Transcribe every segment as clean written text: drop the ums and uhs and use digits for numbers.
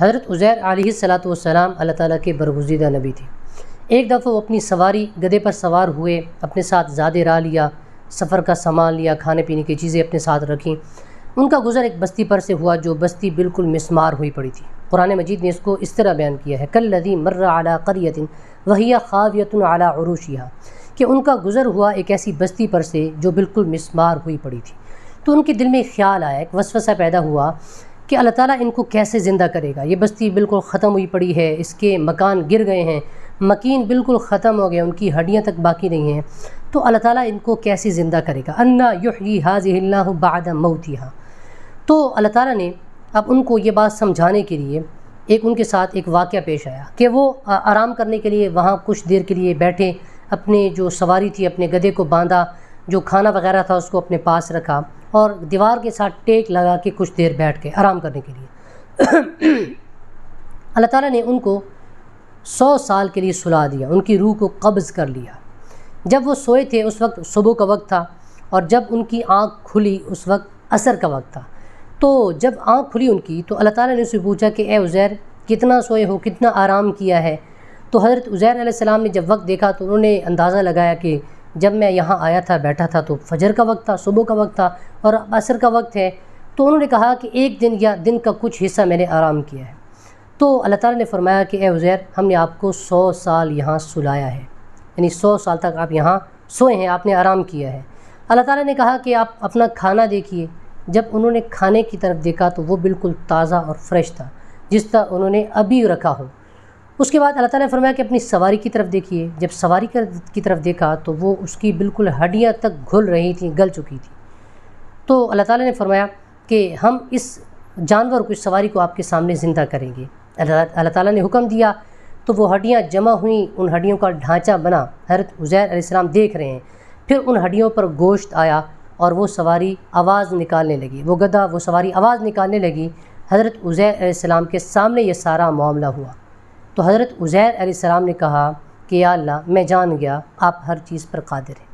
حضرت عزیر علیہ الصلوۃ والسلام اللہ تعالیٰ کے برگزیدہ نبی تھے۔ ایک دفعہ وہ اپنی سواری گدھے پر سوار ہوئے، اپنے ساتھ زادِ راہ لیا، سفر کا سامان لیا، کھانے پینے کی چیزیں اپنے ساتھ رکھیں۔ ان کا گزر ایک بستی پر سے ہوا جو بستی بالکل مسمار ہوئی پڑی تھی۔ قرآن مجید نے اس کو اس طرح بیان کیا ہے، کالذی مر علی قریۃ وہی خاویۃ علی عروشہا، کہ ان کا گزر ہوا ایک ایسی بستی پر سے جو بالکل مسمار ہوئی پڑی تھی۔ تو ان کے دل میں خیال آیا، ایک وسوسہ پیدا ہوا کہ اللہ تعالیٰ ان کو کیسے زندہ کرے گا، یہ بستی بالکل ختم ہوئی پڑی ہے، اس کے مکان گر گئے ہیں، مکین بالکل ختم ہو گئے، ان کی ہڈیاں تک باقی نہیں ہیں، تو اللہ تعالیٰ ان کو کیسے زندہ کرے گا، انا یحیی ھذہ اللہ بعد موتھا۔ تو اللہ تعالیٰ نے اب ان کو یہ بات سمجھانے کے لیے ان کے ساتھ ایک واقعہ پیش آیا کہ وہ آرام کرنے کے لیے وہاں کچھ دیر کے لیے بیٹھے، اپنے جو سواری تھی اپنے گدھے کو باندھا، جو کھانا وغیرہ تھا اس کو اپنے پاس رکھا اور دیوار کے ساتھ ٹیک لگا کے کچھ دیر بیٹھ کے آرام کرنے کے لیے۔ اللہ تعالیٰ نے ان کو 100 سال کے لیے سلا دیا، ان کی روح کو قبض کر لیا۔ جب وہ سوئے تھے اس وقت صبح کا وقت تھا، اور جب ان کی آنکھ کھلی اس وقت عصر کا وقت تھا۔ تو جب آنکھ کھلی ان کی تو اللہ تعالیٰ نے ان سے پوچھا کہ اے عزیر کتنا سوئے ہو، کتنا آرام کیا ہے؟ تو حضرت عزیر علیہ السلام نے جب وقت دیکھا تو انہوں نے اندازہ لگایا کہ جب میں یہاں آیا تھا بیٹھا تھا تو فجر کا وقت تھا، صبح کا وقت تھا، اور اب عصر کا وقت ہے۔ تو انہوں نے کہا کہ ایک دن یا دن کا کچھ حصہ میں نے آرام کیا ہے۔ تو اللہ تعالیٰ نے فرمایا کہ اے عزیر ہم نے آپ کو 100 سال یہاں سلایا ہے، یعنی 100 سال تک آپ یہاں سوئے ہیں، آپ نے آرام کیا ہے۔ اللہ تعالیٰ نے کہا کہ آپ اپنا کھانا دیکھیے۔ جب انہوں نے کھانے کی طرف دیکھا تو وہ بالکل تازہ اور فریش تھا، جس طرح انہوں نے ابھی رکھا ہو۔ اس کے بعد اللہ تعالیٰ نے فرمایا کہ اپنی سواری کی طرف دیکھیے۔ جب سواری کی طرف دیکھا تو وہ اس کی بالکل ہڈیاں تک گھل رہی تھیں، گل چکی تھی۔ تو اللہ تعالیٰ نے فرمایا کہ ہم اس جانور کو، اس سواری کو آپ کے سامنے زندہ کریں گے۔ اللہ تعالیٰ نے حکم دیا تو وہ ہڈیاں جمع ہوئیں، ان ہڈیوں کا ڈھانچہ بنا۔ حضرت عزیر علیہ السلام دیکھ رہے ہیں، پھر ان ہڈیوں پر گوشت آیا اور وہ سواری آواز نکالنے لگی، وہ گدھا، وہ سواری آواز نکالنے لگی۔ حضرت عزیر علیہ السلام کے سامنے یہ سارا معاملہ ہوا۔ تو حضرت عزیر علیہ السلام نے کہا کہ یا اللہ میں جان گیا آپ ہر چیز پر قادر ہیں۔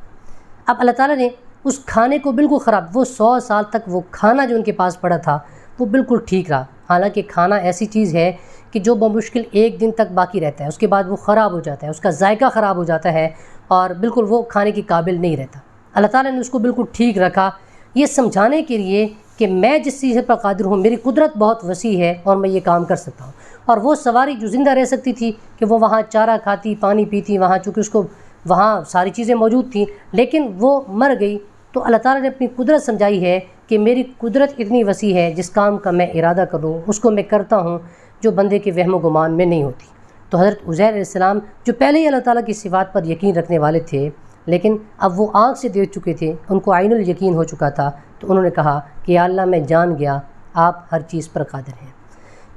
اب اللہ تعالیٰ نے اس کھانے کو بالکل خراب، وہ 100 سال تک وہ کھانا جو ان کے پاس پڑا تھا وہ بالکل ٹھیک رہا۔ حالانکہ کھانا ایسی چیز ہے کہ جو بمشکل ایک دن تک باقی رہتا ہے، اس کے بعد وہ خراب ہو جاتا ہے، اس کا ذائقہ خراب ہو جاتا ہے اور بالکل وہ کھانے کے قابل نہیں رہتا۔ اللہ تعالیٰ نے اس کو بالکل ٹھیک رکھا، یہ سمجھانے کے لیے کہ میں جس چیز پر قادر ہوں، میری قدرت بہت وسیع ہے اور میں یہ کام کر سکتا ہوں۔ اور وہ سواری جو زندہ رہ سکتی تھی کہ وہ وہاں چارہ کھاتی، پانی پیتی، وہاں چونکہ اس کو وہاں ساری چیزیں موجود تھیں، لیکن وہ مر گئی۔ تو اللہ تعالیٰ نے اپنی قدرت سمجھائی ہے کہ میری قدرت اتنی وسیع ہے، جس کام کا میں ارادہ کروں اس کو میں کرتا ہوں، جو بندے کے وہم و گمان میں نہیں ہوتی۔ تو حضرت عزیر علیہ السلام جو پہلے ہی اللہ تعالیٰ کی صفات پر یقین رکھنے والے تھے، لیکن اب وہ آنکھ سے دیکھ چکے تھے، ان کو عین الیقین ہو چکا تھا، تو انہوں نے کہا کہ یا اللہ میں جان گیا آپ ہر چیز پر قادر ہیں۔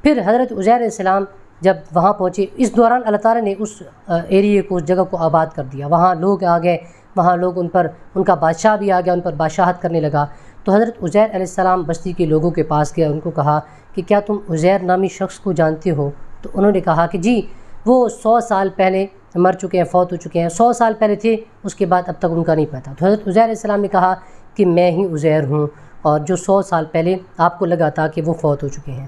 پھر حضرت عزیر علیہ السلام جب وہاں پہنچے، اس دوران اللہ تعالیٰ نے اس ایریے کو، اس جگہ کو آباد کر دیا، وہاں لوگ آ گئے، وہاں لوگ ان کا بادشاہ بھی آ گیا، ان پر بادشاہت کرنے لگا۔ تو حضرت عزیر علیہ السلام بستی کے لوگوں کے پاس گیا، ان کو کہا کہ کیا تم عزیر نامی شخص کو جانتے ہو؟ تو انہوں نے کہا کہ جی وہ 100 سال پہلے مر چکے ہیں، فوت ہو چکے ہیں، 100 سال پہلے تھے، اس کے بعد اب تک ان کا نہیں پتا۔ تو حضرت عزیر علیہ السلام نے کہا کہ میں ہی عزیر ہوں، اور جو 100 سال پہلے آپ کو لگا تھا کہ وہ فوت ہو چکے ہیں۔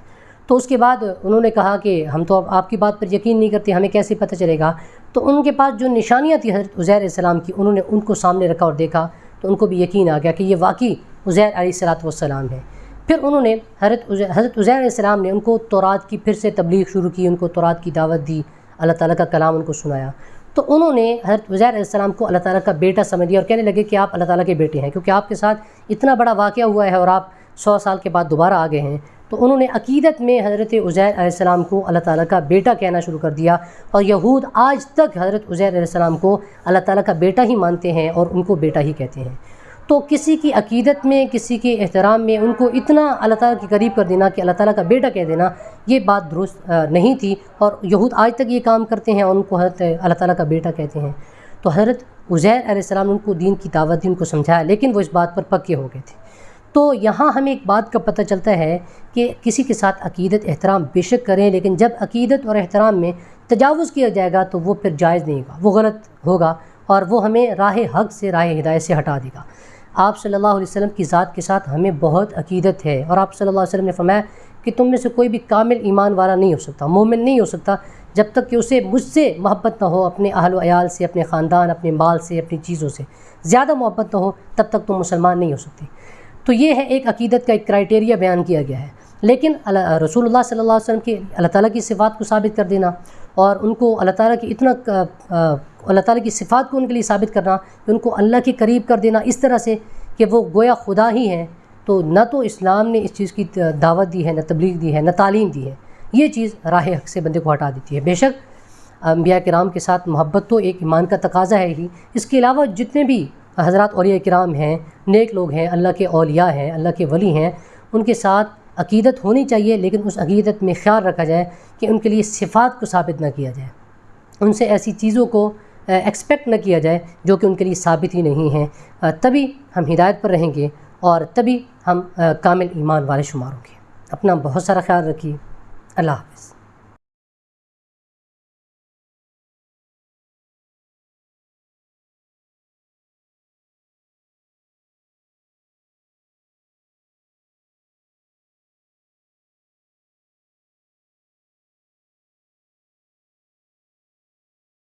تو اس کے بعد انہوں نے کہا کہ ہم تو اب آپ کی بات پر یقین نہیں کرتے، ہمیں کیسے پتہ چلے گا؟ تو ان کے پاس جو نشانیاں تھیں حضرت عزیر علیہ السلام کی، انہوں نے ان کو سامنے رکھا اور دیکھا، تو ان کو بھی یقین آ گیا کہ یہ واقعی عزیر علیہ السلام ہے۔ پھر انہوں نے حضرت عزیر علیہ السلام نے ان کو تورات کی پھر سے تبلیغ شروع کی، ان کو تورات کی دعوت دی، اللہ تعالیٰ کا کلام ان کو سنایا۔ تو انہوں نے حضرت عزیر علیہ السلام کو اللہ تعالیٰ کا بیٹا سمجھ لیا اور کہنے لگے کہ آپ اللہ تعالیٰ کے بیٹے ہیں، کیونکہ آپ کے ساتھ اتنا بڑا واقعہ ہوا ہے اور آپ 100 سال کے بعد دوبارہ آ گئے ہیں۔ تو انہوں نے عقیدت میں حضرت عزیر علیہ السلام کو اللہ تعالیٰ کا بیٹا کہنا شروع کر دیا، اور یہود آج تک حضرت عزیر علیہ السلام کو اللہ تعالیٰ کا بیٹا ہی مانتے ہیں اور ان کو بیٹا ہی کہتے ہیں۔ تو کسی کی عقیدت میں، کسی کے احترام میں ان کو اتنا اللہ تعالیٰ کے قریب کر دینا کہ اللہ تعالیٰ کا بیٹا کہہ دینا، یہ بات درست نہیں تھی، اور یہود آج تک یہ کام کرتے ہیں اور ان کو حضرت اللہ تعالیٰ کا بیٹا کہتے ہیں۔ تو حضرت عزیر علیہ السلام نے ان کو دین کی دعوت دی، ان کو سمجھایا، لیکن وہ اس بات پر پکے ہو گئے تھے۔ تو یہاں ہمیں ایک بات کا پتہ چلتا ہے کہ کسی کے ساتھ عقیدت احترام بے شک کریں، لیکن جب عقیدت اور احترام میں تجاوز کیا جائے گا تو وہ پھر جائز نہیں ہوگا، وہ غلط ہوگا، اور وہ ہمیں راہ حق سے، راہ ہدایت سے ہٹا دے گا۔ آپ صلی اللہ علیہ وسلم کی ذات کے ساتھ ہمیں بہت عقیدت ہے، اور آپ صلی اللہ علیہ وسلم نے فرمایا کہ تم میں سے کوئی بھی کامل ایمان والا نہیں ہو سکتا، مومن نہیں ہو سکتا جب تک کہ اسے مجھ سے محبت نہ ہو، اپنے اہل و عیال سے، اپنے خاندان، اپنے مال سے، اپنی چیزوں سے زیادہ محبت نہ ہو، تب تک تم مسلمان نہیں ہو سکتے۔ تو یہ ہے ایک عقیدت کا ایک کرائٹیریا بیان کیا گیا ہے۔ لیکن رسول اللہ صلی اللہ علیہ وسلم کی اللہ تعالیٰ کی صفات کو ثابت کر دینا اور ان کو اللہ تعالیٰ کی اللہ تعالیٰ کی صفات کو ان کے لیے ثابت کرنا کہ ان کو اللہ کے قریب کر دینا اس طرح سے کہ وہ گویا خدا ہی ہیں، تو نہ تو اسلام نے اس چیز کی دعوت دی ہے، نہ تبلیغ دی ہے، نہ تعلیم دی ہے۔ یہ چیز راہ حق سے بندے کو ہٹا دیتی ہے۔ بے شک انبیاء کرام کے ساتھ محبت تو ایک ایمان کا تقاضا ہے ہی، اس کے علاوہ جتنے بھی حضرات اولیاء کرام ہیں، نیک لوگ ہیں، اللہ کے اولیاء ہیں، اللہ کے ولی ہیں، ان کے ساتھ عقیدت ہونی چاہیے، لیکن اس عقیدت میں خیال رکھا جائے کہ ان کے لیے صفات کو ثابت نہ کیا جائے، ان سے ایسی چیزوں کو ایکسپیکٹ نہ کیا جائے جو کہ ان کے لیے ثابت ہی نہیں ہیں۔ تبھی ہم ہدایت پر رہیں گے اور تبھی ہم کامل ایمان والے شمار ہوں گے۔ اپنا بہت سارا خیال رکھیے۔ اللہ حافظ۔